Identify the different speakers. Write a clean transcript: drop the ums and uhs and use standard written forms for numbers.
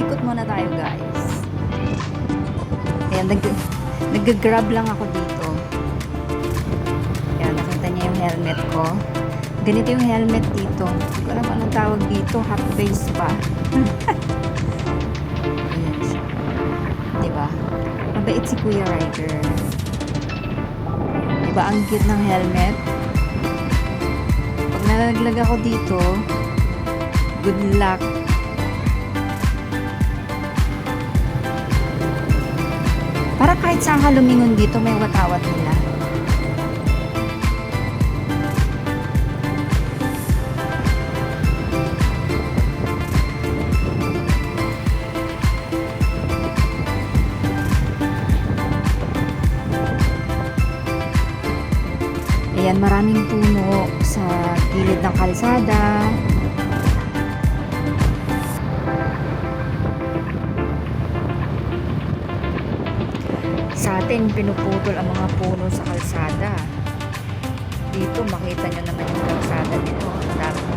Speaker 1: ikot muna tayo guys. Ayan, nag-grab lang ako dito. Ayan, nakita niya yung helmet ko. Ganito yung helmet dito. Hindi ko alam anong tawag dito. Half face pa. Ayan siya. Diba? Mabait si Kuya Ryder. Diba ang cute ng helmet? Pag nalaglag ako dito, good luck. Para kahit saan ka lumingon dito, may watawat nila. Ayan, maraming puno sa gilid ng kalsada. Sa atin, pinuputol ang mga puno sa kalsada. Dito, makita nyo naman yung kalsada dito. Ang daming